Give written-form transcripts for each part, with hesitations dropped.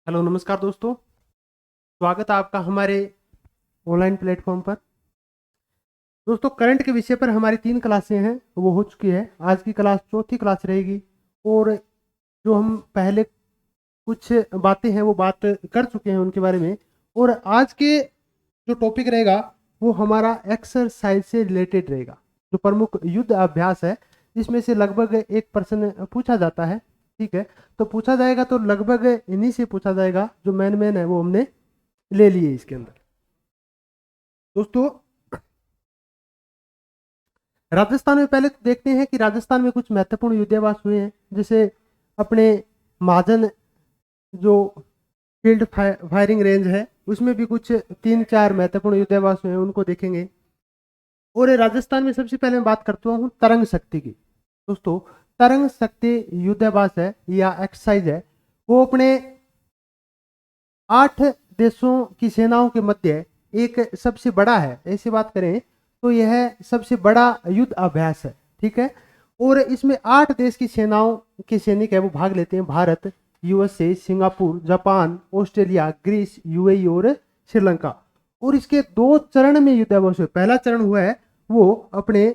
Hello नमस्कार दोस्तों। स्वागत है आपका हमारे ऑनलाइन प्लेटफॉर्म पर। दोस्तों, करंट के विषय पर हमारी 3 क्लासें हैं वो हो चुकी है। आज की क्लास चौथी क्लास रहेगी। और जो हम पहले कुछ बातें हैं वो बात कर चुके हैं उनके बारे में। और आज के जो टॉपिक रहेगा वो हमारा एक्सरसाइज से रिलेटेड रहेगा। जो प्रमुख युद्ध अभ्यास है इसमें से लगभग एक प्रश्न पूछा जाता है। ठीक है, तो पूछा जाएगा तो लगभग इन्हीं से पूछा जाएगा। जो मेन मेन है वो हमने ले लिए इसके अंदर। दोस्तों, राजस्थान में पहले तो देखते हैं कि राजस्थान में कुछ महत्वपूर्ण युद्धाभ्यास हुए हैं। जैसे अपने महाजन जो फील्ड फायरिंग रेंज है उसमें भी कुछ 3-4 महत्वपूर्ण युद्धाभ्यास हुए हैं, उनको देखेंगे। और राजस्थान में सबसे पहले मैं बात करता हूँ तरंग शक्ति की। दोस्तों, तरंग शक्ति युद्धाभ्यास है या एक्सरसाइज है, वो अपने 8 देशों की सेनाओं के मध्य एक सबसे बड़ा है। ऐसी बात करें तो यह सबसे बड़ा युद्ध अभ्यास है। ठीक है, और इसमें 8 देश की सेनाओं के सैनिक है वो भाग लेते हैं। Bharat, USA, Singapore, Japan, Australia, Greece, UAE और श्रीलंका। और इसके 2 चरण में युद्ध अभ्यास हुए। पहला चरण हुआ है वो अपने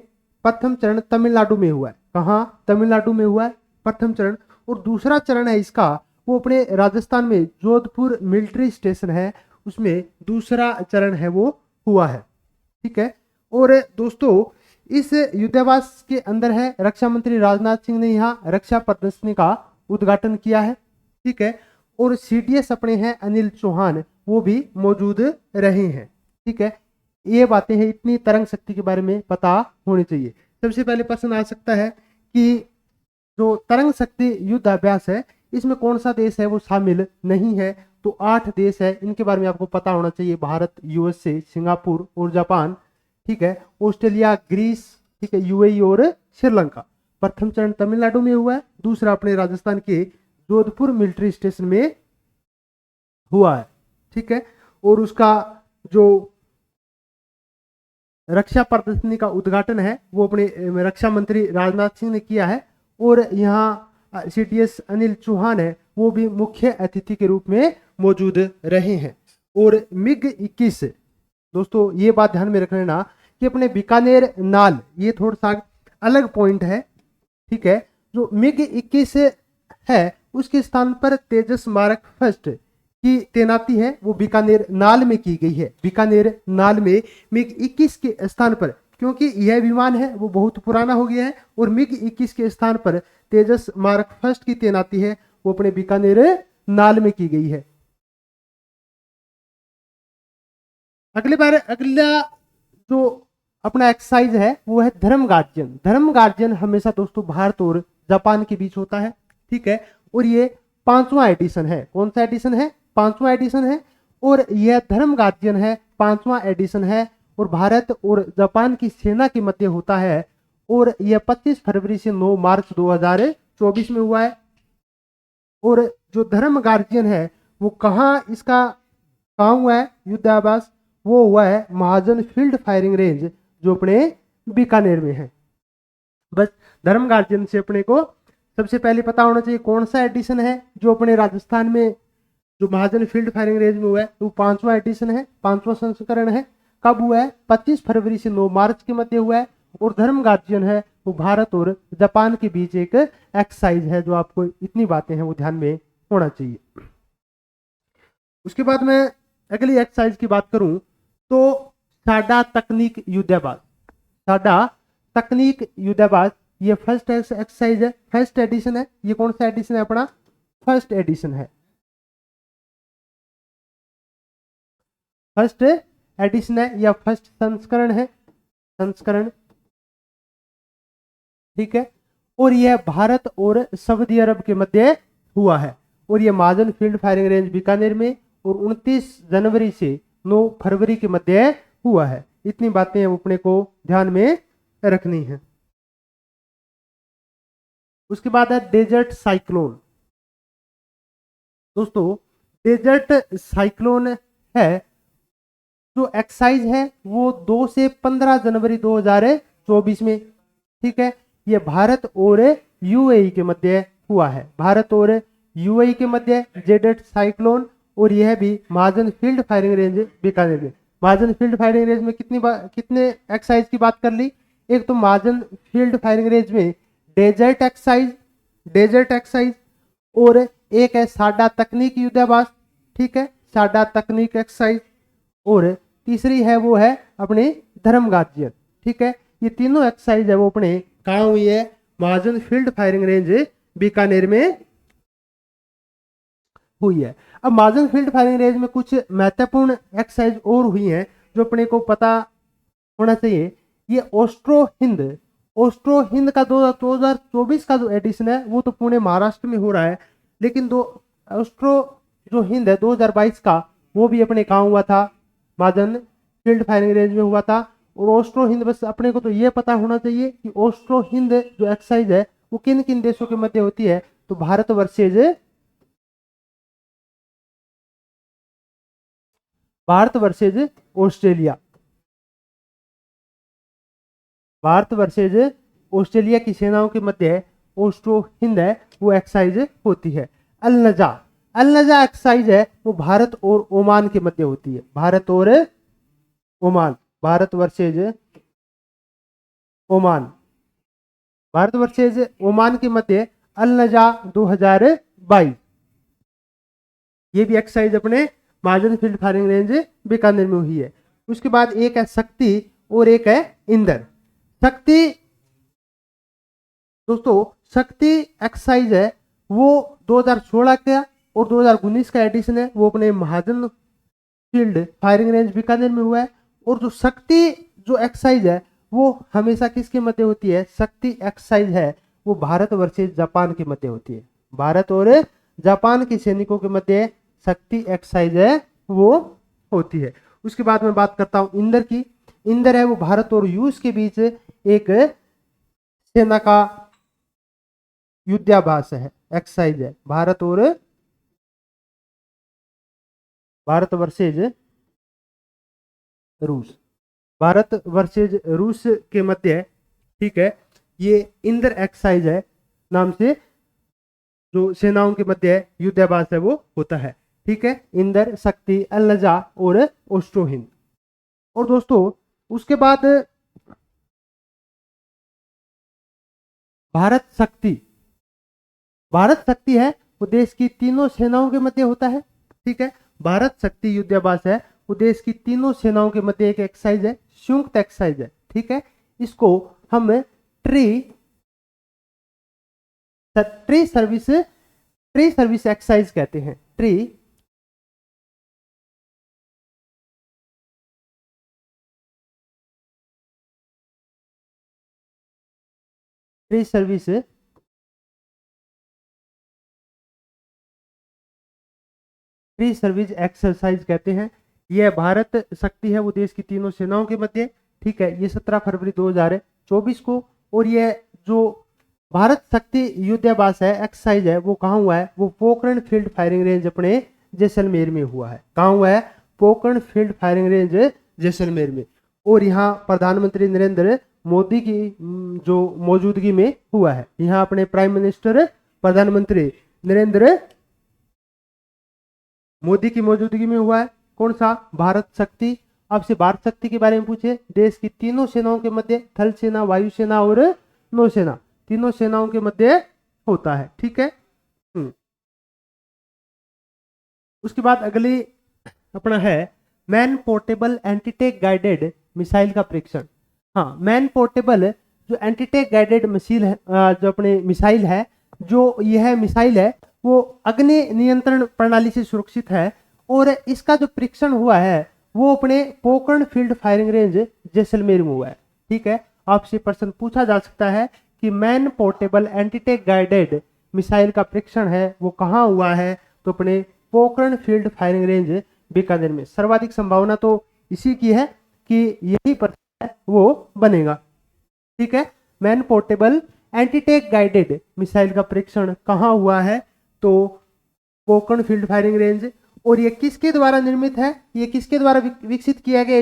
प्रथम चरण तमिलनाडु में हुआ है। कहाँ? तमिलनाडु में हुआ है प्रथम चरण। और दूसरा चरण है इसका वो अपने राजस्थान में जोधपुर मिलिट्री स्टेशन है उसमें दूसरा चरण है वो हुआ है। ठीक है, और दोस्तों इस युद्धाभ्यास के अंदर है रक्षा मंत्री राजनाथ सिंह ने यहाँ रक्षा प्रदर्शनी का उद्घाटन किया है। ठीक है, और सीडीएस अपने हैं अनिल चौहान, वो भी मौजूद रहे हैं। ठीक है, ये बातें हैं, इतनी तरंग शक्ति के बारे में पता होनी चाहिए। सबसे पहले प्रश्न आ सकता है कि जो तरंग शक्ति युद्ध अभ्यास है इसमें कौन सा देश है वो शामिल नहीं है। तो 8 देश है, इनके बारे में आपको पता होना चाहिए। भारत, यूएसए, सिंगापुर और जापान। ठीक है, ऑस्ट्रेलिया, ग्रीस, ठीक है, यूएई और श्रीलंका। प्रथम चरण तमिलनाडु में हुआ है, दूसरा अपने राजस्थान के जोधपुर मिलिट्री स्टेशन में हुआ है। ठीक है, और उसका जो रक्षा प्रदर्शनी का उद्घाटन है वो अपने रक्षा मंत्री राजनाथ सिंह ने किया है। और यहाँ सीडीएस अनिल चौहान है वो भी मुख्य अतिथि के रूप में मौजूद रहे हैं। और मिग 21, दोस्तों ये बात ध्यान में रख लेना कि अपने बीकानेर नाल, ये थोड़ा सा अलग पॉइंट है। ठीक है, जो मिग 21 है उसके स्थान पर तेजस मारक फर्स्ट की तैनाती है वो बीकानेर नाल में की गई है। बीकानेर नाल में मिग 21 के स्थान पर, क्योंकि यह विमान है वो बहुत पुराना हो गया है, और मिग 21 के स्थान पर तेजस मारक फर्स्ट की तैनाती है वो अपने बीकानेर नाल में की गई है। अगला जो अपना एक्सरसाइज है वो है धर्म गार्जियन। धर्म गार्जियन हमेशा दोस्तों भारत और जापान के बीच होता है। ठीक है, और ये 5वां एडिशन है। कौन सा एडिशन है? 5वां एडिशन है। और यह धर्म गार्जियन है, 5वां एडिशन है, और भारत और जापान की सेना के मध्य होता है। और यह 25 फरवरी से 9 मार्च 2024 में हुआ है। और जो धर्म गार्जियन है वो कहाँ इसका काम हुआ है युद्धाभ्यास? वो हुआ है महाजन फील्ड फायरिंग रेंज जो अपने बीकानेर में है। बस धर्म गार्जियन से अपने को सबसे पहले पता होना चाहिए कौन सा एडिशन है जो अपने राजस्थान में जो महाजन फील्ड फायरिंग रेंज में हुआ है। वो 5वां एडिशन है, 5वां संस्करण है। कब हुआ है? 25 फरवरी से 9 मार्च के मध्य हुआ है। और धर्म गार्जियन है वो भारत और जापान के बीच एक एक्सरसाइज है। जो आपको इतनी बातें हैं वो ध्यान में होना चाहिए। उसके बाद मैं अगली एक्सरसाइज की बात करूं तो साडा तकनीक युद्धाभ्यास। साडा तकनीक युद्धाभ्यास ये फर्स्ट एक्सरसाइज है, फर्स्ट एडिशन है। ये कौन सा एडिशन है? अपना फर्स्ट एडिशन है, फर्स्ट एडिशन है या फर्स्ट संस्करण है, संस्करण। ठीक है, और यह भारत और सऊदी अरब के मध्य हुआ है। और यह महाजन फील्ड फायरिंग रेंज बीकानेर में और 29 जनवरी से 9 फरवरी के मध्य हुआ है। इतनी बातें अपने को ध्यान में रखनी है। उसके बाद है डेजर्ट साइक्लोन। दोस्तों, डेजर्ट साइक्लोन है जो एक्सरसाइज है वो 2 से 15 जनवरी 2024 में। ठीक है, ये भारत और यूएई के मध्य हुआ है। भारत और यूएई के मध्य जेडेट साइक्लोन, और यह भी महाजन फील्ड फायरिंग रेंज बीकानेर में। महाजन फील्ड फायरिंग रेंज में कितने एक्सरसाइज की बात कर ली? एक तो महाजन फील्ड फायरिंग रेंज में डेजर्ट एक्सरसाइज, और एक है साडा तकनीक युद्धाभ्यास, ठीक है, साडा तकनीक एक्सरसाइज, और तीसरी है वो है अपने धर्म गार्जियन, ठीक है। ये तीनों एक्सरसाइज है वो अपने कहाँ हुई है? महाजन फील्ड फायरिंग रेंज बीकानेर में हुई है। अब महाजन फील्ड फायरिंग रेंज में कुछ महत्वपूर्ण एक्सरसाइज और हुई हैं जो अपने को पता होना चाहिए। ये ऑस्ट्रो हिंद का 2024 का जो एडिशन है वो तो पुणे महाराष्ट्र में हो रहा है, लेकिन ऑस्ट्रो जो हिंद है 2022 का वो भी अपने कहाँ हुआ था? महाजन फील्ड फायरिंग रेंज में हुआ था। और ऑस्ट्रो हिंद, बस अपने को तो ये पता होना चाहिए कि ऑस्ट्रो हिंद जो एक्सरसाइज है वो किन किन देशों के मध्य होती है? तो Bharat versus Australia, Bharat versus Australia की सेनाओं के मध्य ऑस्ट्रो हिंद है वो एक्सरसाइज होती है। अल नजा एक्सरसाइज है वो भारत और ओमान के मध्य होती है। भारत और ओमान, भारत वर्सेज ओमान के मध्य अल नजा 2022, ये भी एक्सरसाइज अपने महाजन फील्ड फायरिंग रेंज बीकानेर में हुई है। उसके बाद एक है शक्ति और एक है इंदर। शक्ति दोस्तों, शक्ति एक्सरसाइज है वो 2016 का और 2019 का एडिशन है, वो अपने महाजन फील्ड फायरिंग रेंज बीकानेर में हुआ है। और जो शक्ति जो एक्सरसाइज है वो हमेशा किसके मध्य होती है? शक्ति एक्सरसाइज है वो भारत वर्सेज जापान के मध्य होती है। भारत और जापान के सैनिकों के मध्य शक्ति एक्सरसाइज है वो होती है। उसके बाद मैं बात करता हूं इंदर की। इंदर है वो भारत और रूस के बीच एक सेना का युद्धाभ्यास है, एक्सरसाइज है। भारत वर्सेज रूस के मध्य, ठीक है, ये इंदर एक्सरसाइज है नाम से जो सेनाओं के मध्य युद्धाभ्यास है वो होता है, ठीक है। इंदर, शक्ति, अल नजा और ऑस्ट्रो हिंद। और दोस्तों उसके बाद भारत शक्ति है वो देश की तीनों सेनाओं के मध्य होता है, ठीक है। भारत शक्ति युद्धाभ्यास है वो देश की तीनों सेनाओं के मध्य एक एक्सरसाइज है, संयुक्त एक्सरसाइज है, ठीक है। इसको हम ट्री सर्विस एक्सरसाइज कहते हैं। ट्री सर्विस एक्सरसाइज कहते हैं। यह भारत शक्ति है वो देश की तीनों सेनाओं के मध्य, ठीक है। ये 17 फरवरी 2024 को, और यह जो भारत शक्ति युद्धाभ्यास है, एक्सरसाइज है, वो कहाँ हुआ है? वो पोखरण फील्ड फायरिंग रेंज अपने जैसलमेर में हुआ है। कहाँ हुआ है? Pokhran field firing range Jaisalmer में। और यहाँ प्रधानमंत्री नरेंद्र मोदी की जो मौजूदगी में हुआ है। यहाँ अपने प्राइम मिनिस्टर प्रधानमंत्री नरेंद्र मोदी की मौजूदगी में हुआ है। कौन सा? भारत शक्ति। आपसे भारत शक्ति के बारे में पूछे, देश की तीनों सेनाओं के मध्य, थल सेना, वायुसेना और नौसेना, तीनों सेनाओं के मध्य होता है, ठीक है। उसके बाद अगली अपना है मैन पोर्टेबल एंटीटेक गाइडेड मिसाइल का परीक्षण। हाँ, मैन पोर्टेबल जो एंटीटेक गाइडेड मिसाइल है, जो अपने मिसाइल है, जो यह मिसाइल है वो अग्नि नियंत्रण प्रणाली से सुरक्षित है। और इसका जो परीक्षण हुआ है वो अपने Pokhran field firing range Jaisalmer में हुआ है, ठीक है। आपसे प्रश्न पूछा जा सकता है कि मैन पोर्टेबल एंटीटेक गाइडेड मिसाइल का परीक्षण है वो कहाँ हुआ है? तो अपने Pokhran field firing range Bikaner में। सर्वाधिक संभावना तो इसी की है कि यही प्रश्न है वो बनेगा, ठीक है। मैन पोर्टेबल एंटीटेक गाइडेड मिसाइल का परीक्षण कहाँ हुआ है? तो पोखरण फील्ड फायरिंग रेंज। और ये किसके द्वारा निर्मित है? ये किसके द्वारा विकसित किया गया?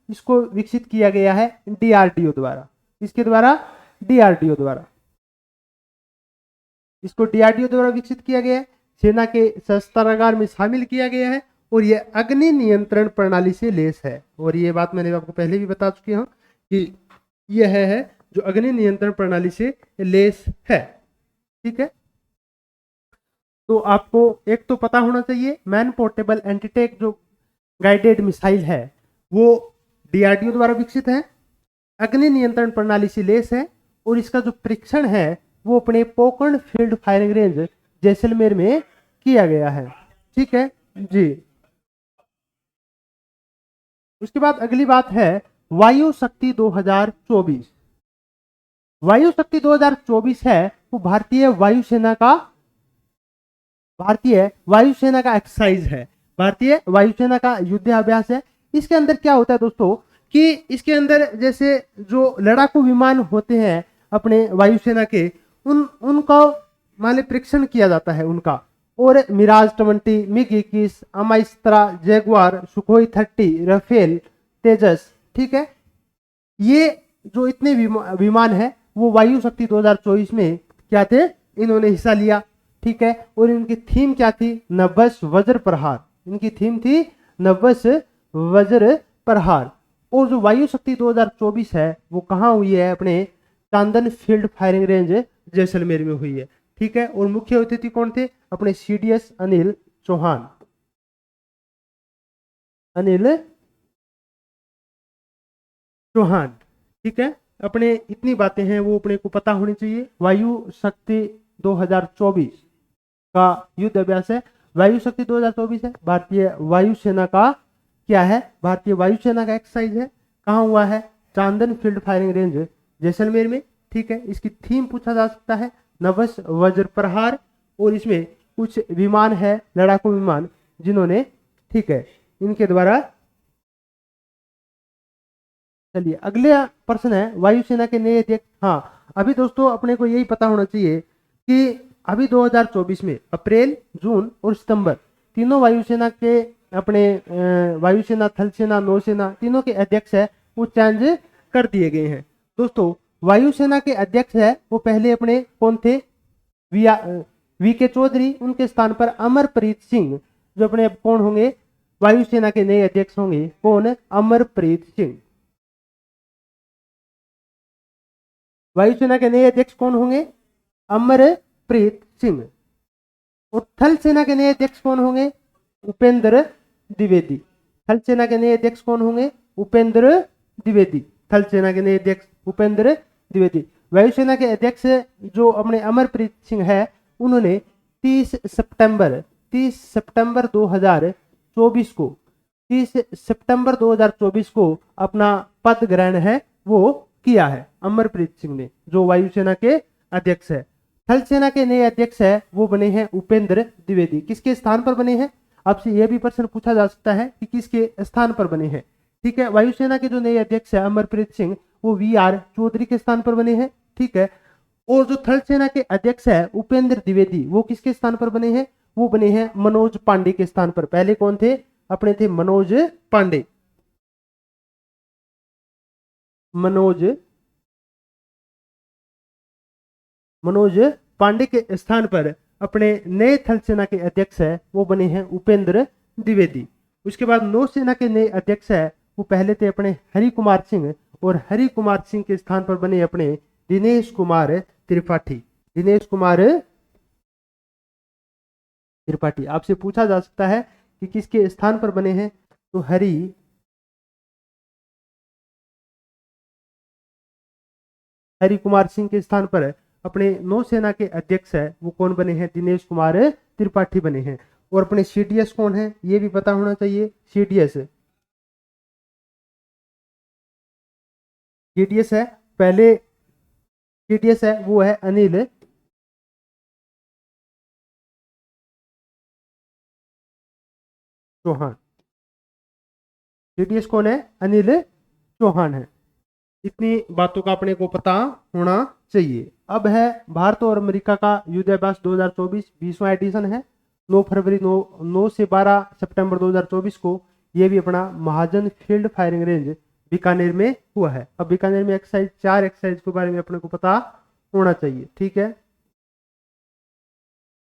इसको विकसित किया गया है डीआरडीओ द्वारा। इसके द्वारा? डीआरडीओ द्वारा। इसको डीआरडीओ द्वारा विकसित किया गया है। सेना के शस्त्रागार में शामिल किया गया है और यह अग्नि नियंत्रण प्रणाली से लेस है। और ये बात मैंने आपको पहले भी बता चुकी हूँ कि यह है जो अग्नि नियंत्रण प्रणाली से लेस है। ठीक है, तो आपको एक तो पता होना चाहिए मैन पोर्टेबल एंटीटेक जो गाइडेड मिसाइल है वो डीआरडीओ द्वारा विकसित है, अग्नि नियंत्रण प्रणाली से लेस है और इसका जो परीक्षण है वो अपने Pokhran field firing range Jaisalmer में किया गया है। ठीक है जी। उसके बाद अगली बात है वायु शक्ति 2024। वायु शक्ति 2024 है वो भारतीय वायुसेना का एक्सरसाइज है, भारतीय वायुसेना का युद्धाभ्यास है। इसके अंदर क्या होता है दोस्तों कि इसके अंदर जैसे जो लड़ाकू विमान होते हैं अपने वायुसेना के उनका मान परीक्षण किया जाता है उनका, और मिराज 20, मिग 21, अमाइस्त्रा, जैगवार, सुखोई 30, राफेल, तेजस। ठीक है, ये जो इतने विमान है वो वायु शक्ति 2024 में क्या थे, इन्होंने हिस्सा लिया। ठीक है, और इनकी थीम क्या थी, नभस वज्र प्रहार। इनकी थीम थी नभस वज्र प्रहार। और जो वायु शक्ति 2024 है वो कहाँ हुई है, अपने चांदन फील्ड फायरिंग रेंज जैसलमेर में हुई है। ठीक है, और मुख्य अतिथि कौन थे, अपने सीडीएस अनिल चौहान। अनिल चौहान। ठीक है, अपने इतनी बातें हैं वो अपने को पता होनी चाहिए। वायु शक्ति 2024 का युद्ध अभ्यास है। वायु शक्ति 2024 है भारतीय वायुसेना का क्या है, भारतीय वायुसेना का एक्सरसाइज है। कहाँ हुआ है, चांदन फील्ड फायरिंग रेंज जैसलमेर में। ठीक है, इसकी थीम पूछा जा सकता है नभस वज्र प्रहार, और इसमें कुछ विमान है लड़ाकू विमान जिन्होंने, ठीक है, इनके द्वारा। चलिए अगले प्रश्न है वायुसेना के नए अध्यक्ष। हाँ, अभी दोस्तों अपने को यही पता होना चाहिए कि अभी 2024 में अप्रैल, जून और सितंबर तीनों वायुसेना के अपने वायुसेना, थल सेना, नौसेना तीनों के अध्यक्ष है वो चेंज कर दिए गए हैं। दोस्तों वायुसेना के अध्यक्ष है वो पहले अपने कौन थे, वी के चौधरी, उनके स्थान पर अमरप्रीत सिंह जो अपने कौन होंगे, वायुसेना के नए अध्यक्ष होंगे। कौन, अमरप्रीत सिंह। वायुसेना के नए अध्यक्ष कौन होंगे, अमरप्रीत सिंह। और थल सेना के नए अध्यक्ष कौन होंगे, उपेंद्र द्विवेदी। थल सेना के नए अध्यक्ष कौन होंगे, उपेंद्र द्विवेदी। थल सेना के नए अध्यक्ष उपेंद्र द्विवेदी। वायुसेना के अध्यक्ष जो अपने अमरप्रीत सिंह है उन्होंने 30 सितंबर 2024 को 30 सितंबर 2024 को अपना पद ग्रहण है वो किया है अमरप्रीत सिंह ने, जो वायुसेना के अध्यक्ष है। थल सेना के नए अध्यक्ष है वो बने हैं उपेंद्र द्विवेदी। किसके स्थान पर बने हैं, आपसे यह भी प्रश्न पूछा जा सकता है कि किसके स्थान पर बने हैं। ठीक है, वायुसेना के जो नए अध्यक्ष है अमरप्रीत सिंह वो वी.आर. चौधरी के स्थान पर बने हैं। ठीक है, और जो थल सेना के अध्यक्ष है उपेंद्र द्विवेदी वो किसके स्थान पर बने हैं, वो बने हैं मनोज पांडे के स्थान पर। पहले कौन थे, अपने थे मनोज पांडे। मनोज पांडे के स्थान पर अपने नए थल सेना के अध्यक्ष है वो बने हैं उपेंद्र द्विवेदी। उसके बाद नौसेना के नए अध्यक्ष है वो पहले थे अपने हरि कुमार सिंह, और हरि कुमार सिंह के स्थान पर बने अपने दिनेश कुमार त्रिपाठी। दिनेश कुमार त्रिपाठी। आपसे पूछा जा सकता है कि किसके स्थान पर बने हैं, तो हरि कुमार सिंह के स्थान पर अपने नौसेना के अध्यक्ष है वो कौन बने हैं, दिनेश कुमार त्रिपाठी बने हैं। और अपने सीडीएस कौन है ये भी पता होना चाहिए। सीडीएस है पहले, सीडीएस है वो है अनिल चौहान। सीडीएस कौन है, अनिल चौहान है। इतनी बातों का अपने को पता होना चाहिए। अब है भारत और अमेरिका का युद्धाभ्यास 2024 20वां एडिशन है। 9 से 12 सितंबर 2024 को ये भी अपना महाजन फील्ड फायरिंग रेंज बीकानेर में हुआ है। अब बीकानेर में एक्सरसाइज 4 एक्सरसाइज के बारे में अपने को पता होना चाहिए। ठीक है,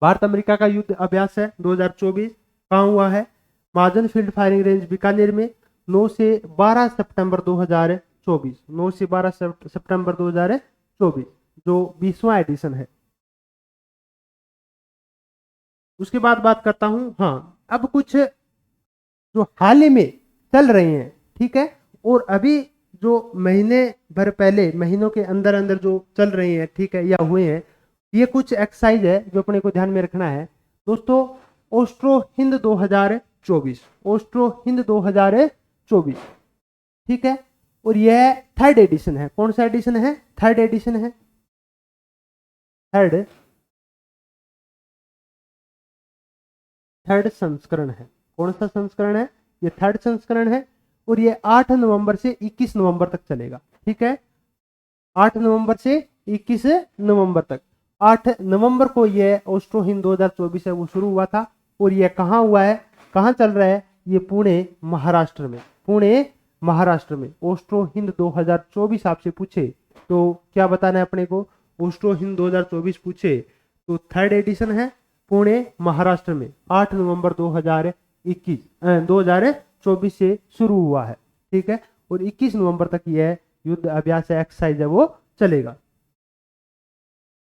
भारत अमेरिका का युद्ध अभ्यास है 2024, कहाँ हुआ है? महाजन फील्ड फायरिंग रेंज बीकानेर में 9 से 12 सितंबर 2024, 9 से 12 सितंबर 2024 जो 20वां एडिशन है। उसके बाद बात करता हूं, हाँ अब कुछ जो हाल ही में चल रहे हैं, ठीक है, और अभी जो महीने भर पहले, महीनों के अंदर अंदर जो चल रहे हैं, ठीक है, या हुए हैं, ये कुछ एक्सरसाइज है जो अपने को ध्यान में रखना है दोस्तों। ओस्ट्रो हिंद 2024, ओस्ट्रो हिंद 2024, ठीक है, और यह थर्ड एडिशन है। कौन सा एडिशन है? थर्ड एडिशन है, थर्ड थर्ड संस्करण है। कौन सा संस्करण है? ये थर्ड संस्करण है, और ये 8 नवंबर से 21 नवंबर तक चलेगा, ठीक है, 8 नवंबर से 21 नवंबर तक। 8 नवंबर को ये ओस्ट्रो हिंद 2024 है वो शुरू हुआ था, और ये कहाँ हुआ है, कहाँ चल रहा है? ये पुणे महाराष्ट्र में, पुणे महाराष्ट्र में। ओस्ट्रो हिंद 2024 आपसे पूछे तो क्या बताना है अपने को? ओस्ट्रो हिंद 2024 पूछे तो थर्ड एडिशन है, पुणे महाराष्ट्र में, 8 नवंबर 2024 से शुरू हुआ है, ठीक है, और 21 नवंबर तक यह युद्ध अभ्यास एक्सरसाइज है वो चलेगा।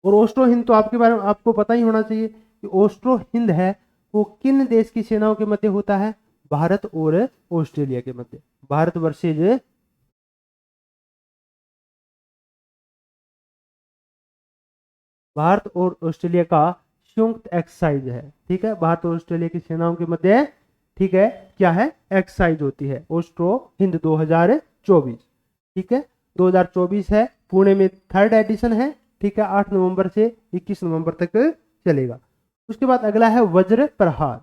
और ओस्ट्रो हिंद तो आपके बारे में आपको पता ही होना चाहिए कि ओस्ट्रो हिंद है वो किन देश की सेनाओं के मध्य होता है? भारत और ऑस्ट्रेलिया के मध्य। भारत वर्सेज भारत और ऑस्ट्रेलिया का संयुक्त एक्सरसाइज है, ठीक है, भारत और ऑस्ट्रेलिया की सेनाओं के मध्य, ठीक है, क्या है? एक्सरसाइज होती है ओस्ट्रो हिंद 2024, ठीक है, 2024 है, पुणे में थर्ड एडिशन है, ठीक है, 8 नवंबर से 21 नवंबर तक चलेगा। उसके बाद अगला है वज्र प्रहार।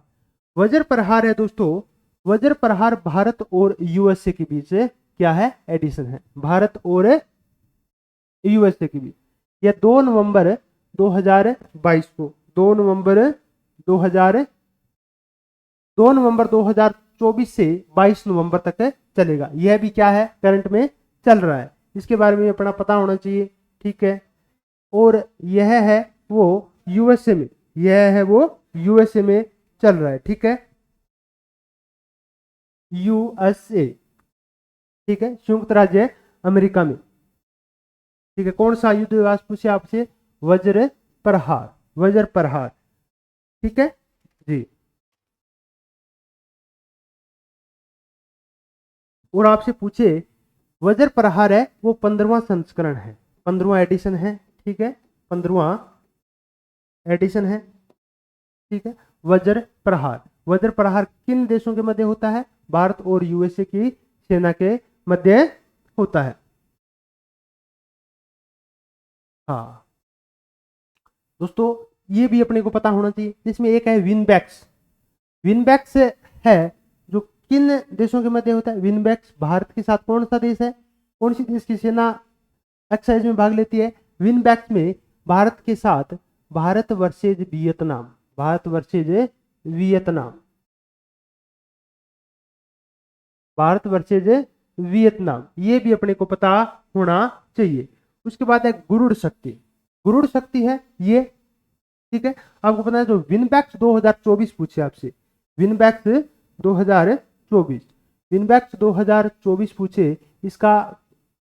वज्र प्रहार है दोस्तों, वज्र प्रहार भारत और यूएसए के बीच क्या है? एडिशन है, भारत और यूएसए के बीच। यह 2 नवंबर 2022 को, 2 नवंबर 2024 से 22 नवंबर तक चलेगा। यह भी क्या है? करंट में चल रहा है, इसके बारे में अपना पता होना चाहिए, ठीक है। और यह है वो यूएसए में, यह है वो यूएसए में चल रहा है, ठीक है, यूएसए, ठीक है, संयुक्त राज्य अमेरिका में, ठीक है। कौन सा युद्ध विकास पूछे आपसे? वज्र प्रहार, वज्र प्रहार, ठीक है जी। और आपसे पूछे वज्र प्रहार है वो 15वां संस्करण है, 15वां एडिशन है, ठीक है, 15वां एडिशन है, ठीक है। वज्र प्रहार, वज्र प्रहार किन देशों के मध्य होता है? भारत और यूएसए की सेना के मध्य होता है। हाँ दोस्तों, ये भी अपने को पता होना चाहिए। इसमें एक है विनबैक्स, विनबैक्स है जो किन देशों के मध्य होता है? विनबैक्स भारत के साथ कौन सा देश है, कौन सी देश की सेना एक्सरसाइज में भाग लेती है? विनबैक्स में भारत के साथ Bharat versus Vietnam, Bharat versus Vietnam, Bharat versus Vietnam, ये भी अपने को पता होना चाहिए। उसके बाद है गुरुड़ शक्ति, गुरुड़ शक्ति है ये, ठीक है, आपको पता है जो विनबैक्स 2024 पूछे आपसे, विनबैक्स 2024, विनबैक्स 2024 पूछे, इसका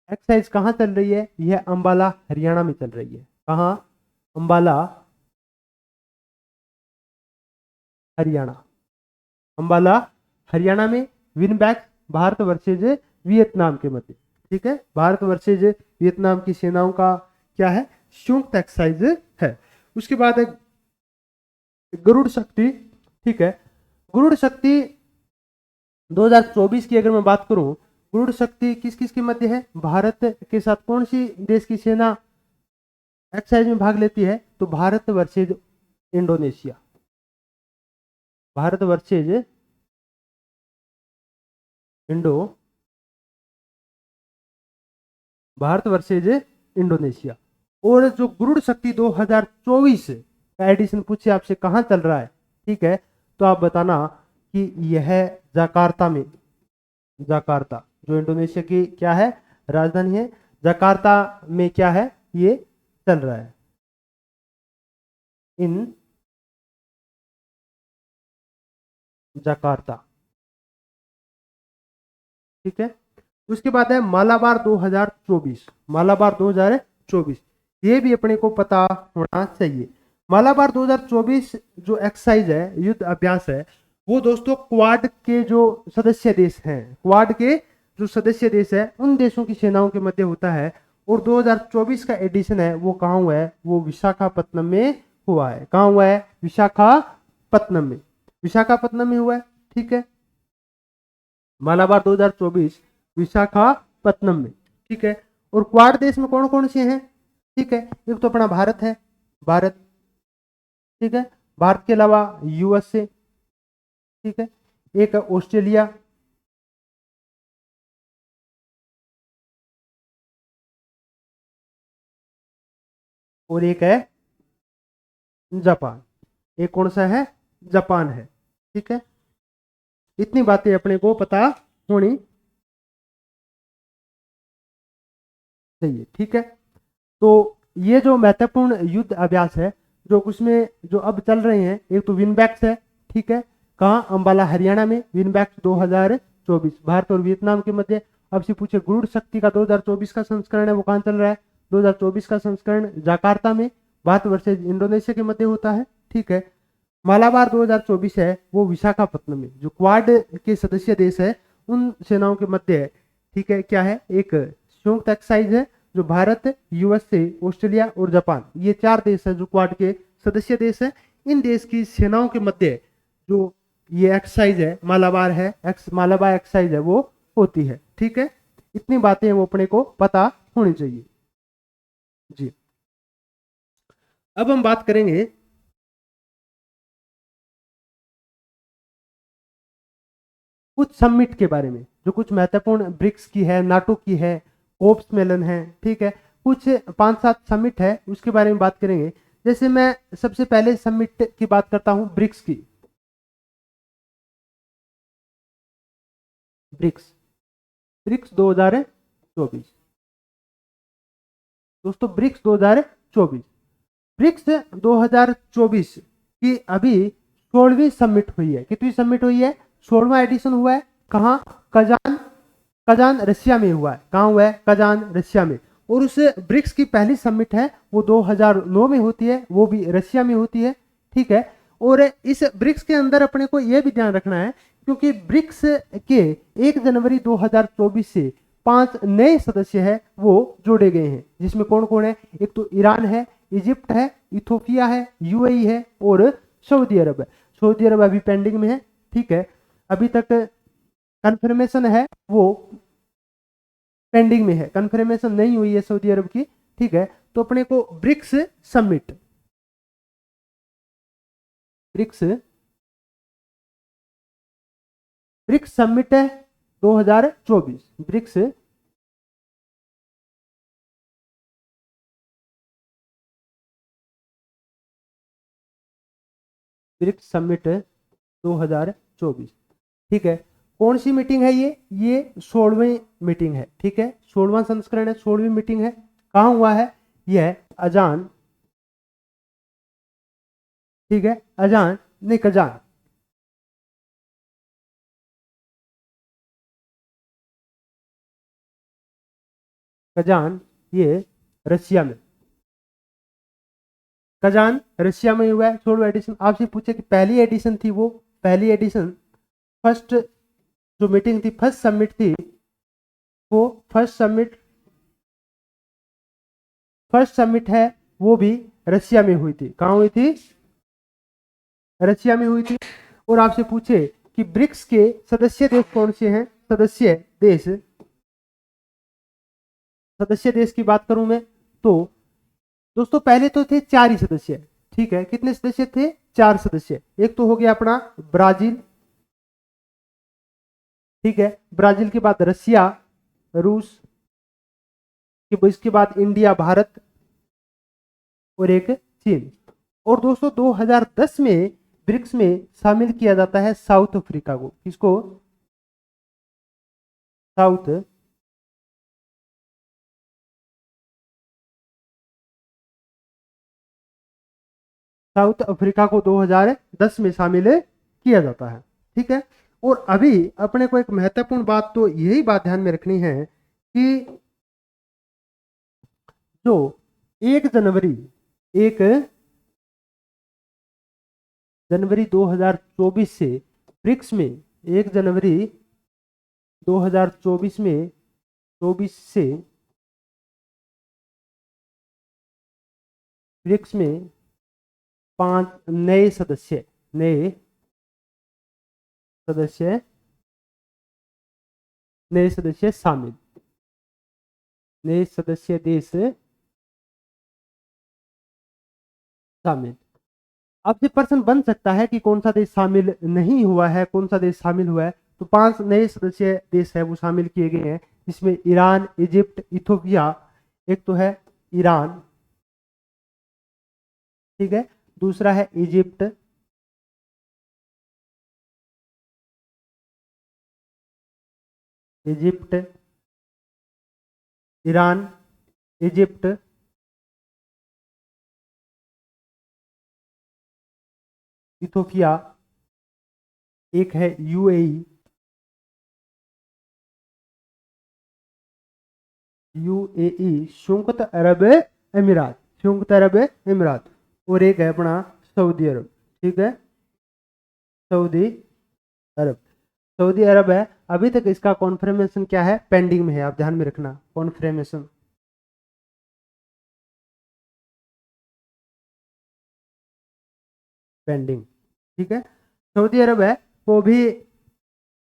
एक्सरसाइज कहाँ चल रही है? यह अंबाला हरियाणा में चल रही है। कहाँ? अंबाला हरियाणा, अंबाला हरियाणा में विनबैक्स भारत वर्सेज वियतनाम के मध्य, ठीक है, भारत वर्सेज वियतनाम की सेनाओं का क्या है? संयुक्त एक्सरसाइज है। उसके बाद है गरुड़ शक्ति, ठीक है, गरुड़ शक्ति 2024 की अगर मैं बात करूं, गरुड़ शक्ति किस किस के मध्य है? भारत के साथ कौन सी देश की सेना एक्सरसाइज में भाग लेती है? तो Bharat versus Indonesia, Bharat versus Indo, Bharat versus Indonesia. और जो गरुड़ शक्ति 2024 का एडिशन पूछे आपसे कहाँ चल रहा है, ठीक है, तो आप बताना कि यह जकार्ता में, जकार्ता जो इंडोनेशिया की क्या है? राजधानी है, जकार्ता में क्या है? ये चल रहा है, इन जकार्ता, ठीक है। उसके बाद है मालाबार 2024, मालाबार 2024, ये भी अपने को पता होना चाहिए। मालाबार 2024 जो एक्सरसाइज है, युद्ध अभ्यास है, वो दोस्तों क्वाड के जो सदस्य देश हैं, क्वाड के जो सदस्य देश है उन देशों की सेनाओं के मध्य होता है। और 2024 का एडिशन है वो कहाँ हुआ है, वो विशाखापत्तनम में हुआ है। कहाँ हुआ है, विशाखापत्तनम में, विशाखापत्तनम में हुआ है, ठीक है। मालाबार 2024 विशाखापत्तनम में, ठीक है। और क्वाड देश में कौन कौन से हैं, ठीक है। एक तो अपना भारत है, भारत, ठीक है। भारत के अलावा यूएसए, ठीक है। एक है ऑस्ट्रेलिया, और एक है जापान। एक कौन सा है, जापान है, ठीक है। इतनी बातें अपने को पता होनी चाहिए, ठीक है। तो ये जो महत्वपूर्ण युद्ध अभ्यास है जो उसमें जो अब चल रहे हैं, एक तो विनबैक्स है, ठीक है। कहाँ, अंबाला हरियाणा में, विनबैक्स 2024 भारत और वियतनाम के मध्य। अब से पूछे गरुड़ शक्ति का 2024 का संस्करण है वो कहाँ चल रहा है, 2024 का संस्करण जाकार्ता में भारत वर्सेज इंडोनेशिया के मध्य होता है, ठीक है। मालाबार 2024 है वो विशाखापत्तनम में, जो क्वाड के सदस्य देश है उन सेनाओं के मध्य है, ठीक है। क्या है, एक संयुक्त एक्सरसाइज है जो भारत, यूएसए, ऑस्ट्रेलिया और जापान, ये चार देश है जो क्वाड के सदस्य देश है। इन देश की सेनाओं के मध्य जो ये एक्सरसाइज है मालाबार है, मालाबार एक्सरसाइज है वो होती है, ठीक है। इतनी बातें वो अपने को पता होनी चाहिए जी। अब हम बात करेंगे कुछ समिट के बारे में, जो कुछ महत्वपूर्ण ब्रिक्स की है, नाटो की है, कोप्स मेलन है, ठीक है। कुछ 5-7 समिट है उसके बारे में बात करेंगे। जैसे मैं सबसे पहले समिट की बात करता हूं, ब्रिक्स की। ब्रिक्स, ब्रिक्स 2024 दोस्तों, ब्रिक्स 2024, ब्रिक्स 2024 की अभी 16वीं समिट हुई है। कितनी समिट हुई है, 16वां एडिशन हुआ है। कहाँ, कजान, कजान रशिया में हुआ है। कहाँ हुआ है, कजान रशिया में। और उस ब्रिक्स की पहली समिट है वो 2009 में होती है, वो भी रशिया में होती है, ठीक है। और इस ब्रिक्स के अंदर अपने को यह भी ध्यान रखना है क्योंकि ब्रिक्स के 1 जनवरी 2024 से 5 नए सदस्य है वो जोड़े गए हैं, जिसमें कौन कौन है, एक तो ईरान है, इजिप्ट है, इथोपिया है, यूएई है और सऊदी अरब है। सऊदी अरब अभी पेंडिंग में है, ठीक है। अभी तक कंफर्मेशन है वो पेंडिंग में है, कंफर्मेशन नहीं हुई है सऊदी अरब की, ठीक है। तो अपने को BRICS summit, BRICS, BRICS summit है 2024, ब्रिक्स, ब्रिक्स समिट 2024, ठीक है। कौन सी मीटिंग है ये 16वीं मीटिंग है, ठीक है। 16वां संस्करण है, 16वीं मीटिंग है। कहाँ हुआ है, यह है अजान, ठीक है, अजान नहीं कजान, कजान, ये रशिया में, कजान रशिया में हुआ है 16वां एडिशन। आपसे पूछे कि पहली एडिशन थी, वो पहली एडिशन, फर्स्ट जो मीटिंग थी, फर्स्ट समिट थी, वो फर्स्ट समिट है वो भी रशिया में हुई थी। कहाँ हुई थी, रशिया में हुई थी। और आपसे पूछे कि ब्रिक्स के सदस्य देश कौन से हैं, सदस्य देश की बात करूं मैं तो दोस्तों पहले तो थे 4 ही सदस्य, ठीक है। कितने सदस्य थे, 4 सदस्य। एक तो हो गया अपना ब्राजील, ठीक है। ब्राजील के बाद रशिया, रूस, इसके बाद इंडिया, भारत और एक चीन। और दोस्तों 2010 में ब्रिक्स में शामिल किया जाता है साउथ अफ्रीका को। किसको, साउथ साउथ अफ्रीका को 2010 में शामिल किया जाता है, ठीक है। और अभी अपने को एक महत्वपूर्ण बात तो यही बात ध्यान में रखनी है कि जो 1 जनवरी 2024 से ब्रिक्स में 1 जनवरी 2024 में 24 से ब्रिक्स में 5 नए सदस्य शामिल, नए सदस्य देश शामिल। अब ये प्रश्न बन सकता है कि कौन सा देश शामिल नहीं हुआ है, कौन सा देश शामिल हुआ है। तो 5 नए सदस्य देश है वो शामिल किए गए हैं। इसमें ईरान, इजिप्ट, इथोपिया, एक तो है ईरान, ठीक है, दूसरा है इजिप्ट, ईरान, इजिप्ट, इथोपिया, एक है यूएई, संयुक्त अरब अमीरात, और एक है अपना सऊदी अरब, ठीक है, सऊदी अरब। सऊदी अरब है, अभी तक इसका कॉन्फर्मेशन क्या है, पेंडिंग में है, आप ध्यान में रखना, कॉन्फर्मेशन पेंडिंग, ठीक है। सऊदी अरब है वो भी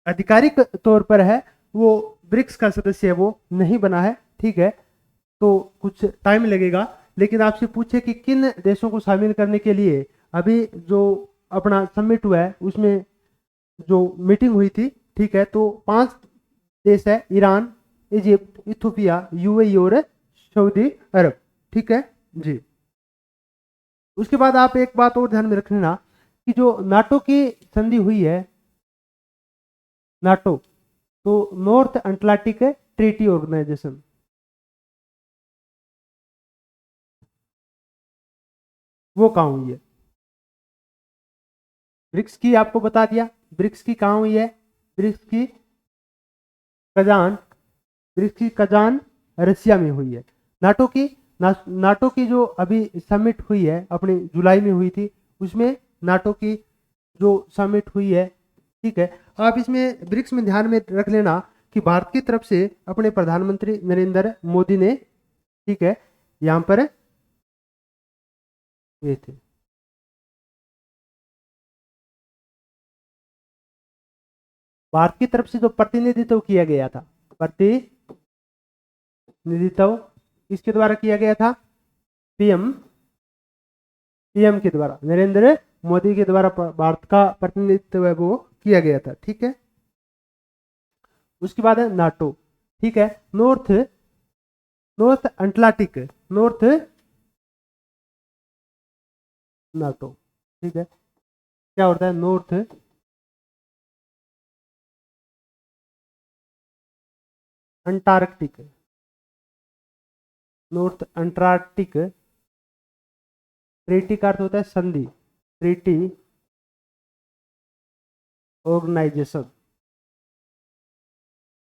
आधिकारिक तौर पर है, वो ब्रिक्स का सदस्य है, वो नहीं बना है, ठीक है। तो कुछ टाइम लगेगा, लेकिन आपसे पूछे कि किन देशों को शामिल करने के लिए अभी जो अपना समिट हुआ है उसमें जो मीटिंग हुई थी, ठीक है, तो 5 देश है, ईरान, इजिप्ट, इथोपिया, यूएई और सऊदी अरब, ठीक है जी। उसके बाद आप एक बात और ध्यान में रखना कि जो नाटो की संधि हुई है, नाटो, तो नॉर्थ अटलांटिक ट्रीटी ऑर्गेनाइजेशन, वो कहाँ हुई है। ब्रिक्स की आपको बता दिया, ब्रिक्स की कहाँ हुई है, ब्रिक्स की कजान, ब्रिक्स की कजान रशिया में हुई है। नाटो की नाटो की जो अभी समिट हुई है अपनी जुलाई में हुई थी, उसमें नाटो की जो समिट हुई है, ठीक है। आप इसमें ब्रिक्स में ध्यान में रख लेना कि भारत की तरफ से अपने प्रधानमंत्री नरेंद्र मोदी ने, ठीक है, यहाँ पर ये थे, भारत की तरफ से जो प्रतिनिधित्व किया गया था, प्रतिनिधित्व किसके द्वारा किया गया था, पीएम के द्वारा, नरेंद्र मोदी के द्वारा भारत का प्रतिनिधित्व है वो किया गया था, ठीक है। उसके बाद है नाटो, ठीक है, नॉर्थ अटलांटिक, नॉर्थ नाटो, ठीक है, क्या होता है north Antarctic, north Antarctic treaty का अर्थ होता है संधि, ट्रीटी ऑर्गेनाइजेशन।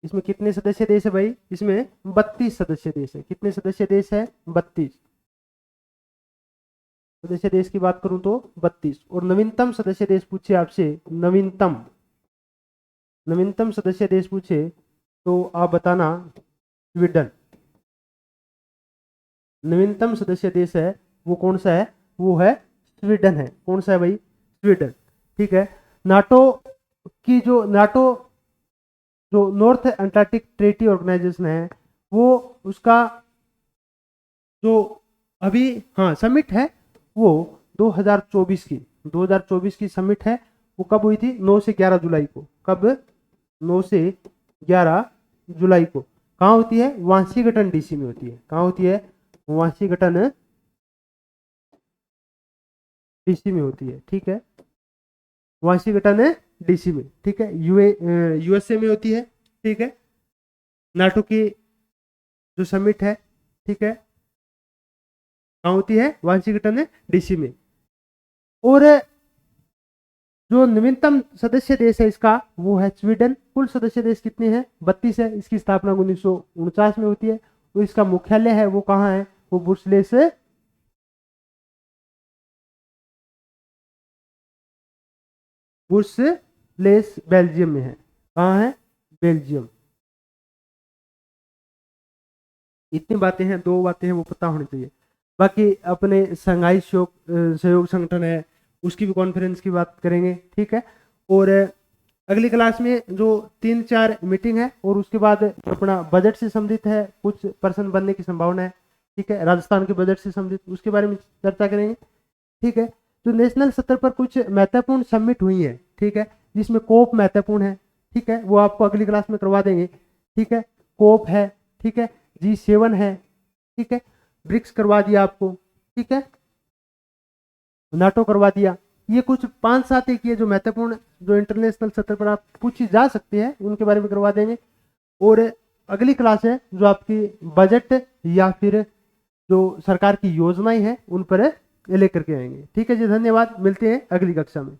इसमें कितने सदस्य देश है भाई, इसमें 32 सदस्य देश है। कितने सदस्य देश है, 32 सदस्य देश की बात करूं तो 32। और नवीनतम सदस्य देश पूछे आपसे, नवीनतम सदस्य देश पूछे तो आप बताना स्वीडन। नवीनतम सदस्य देश है वो कौन सा है, वो है स्वीडन है। कौन सा है भाई, स्वीडन, ठीक है। नाटो नाटो जो नॉर्थ अंटार्कटिक ट्रीटी ऑर्गेनाइजेशन है, वो उसका जो अभी हाँ समिट है वो 2024 की समिट है। वो कब हुई थी, 9 से 11 जुलाई को। कब, 9 से 11 जुलाई को। कहाँ होती है, वाशिंगटन डीसी में होती है। कहाँ होती है, वाशिंगटन डीसी में होती है, ठीक है, वाशिंगटन डीसी में, ठीक है, यूएसए में होती है, ठीक है। नाटो की जो समिट है, ठीक है, कहाँ होती है, वाशिंगटन डीसी में। और जो नवीनतम सदस्य देश है इसका वो है स्वीडन। कुल सदस्य देश कितने हैं? 32 है। इसकी स्थापना 1949 में होती है। तो इसका मुख्यालय है वो कहाँ है? वो ब्रुसेल्स ब्रुसेल्स बेल्जियम में है। कहाँ है? बेल्जियम। इतनी बातें हैं, दो बातें हैं वो पता होनी चाहिए। बाकी अपने संघाई सहयोग संगठन है उसकी भी कॉन्फ्रेंस की बात करेंगे, ठीक है। और अगली क्लास में जो 3-4 मीटिंग है और उसके बाद अपना बजट से संबंधित है, कुछ पर्सन बनने की संभावना है, ठीक है। राजस्थान के बजट से संबंधित उसके बारे में चर्चा करेंगे, ठीक है। तो नेशनल स्तर पर कुछ महत्वपूर्ण समिट हुई है, ठीक है, जिसमें कोप महत्वपूर्ण है, ठीक है, वो आपको अगली क्लास में करवा देंगे, ठीक है। कोप है, ठीक है, G7 है, ठीक है, ब्रिक्स करवा दिया आपको, ठीक है, नाटो करवा दिया। ये कुछ 5-7 एक ये जो महत्वपूर्ण जो इंटरनेशनल सतह पर आप पूछी जा सकते हैं उनके बारे में करवा देंगे। और अगली क्लास है जो आपकी बजट या फिर जो सरकार की योजनाएं हैं उन पर लेकर के आएंगे, ठीक है जी। धन्यवाद, मिलते हैं अगली कक्षा में।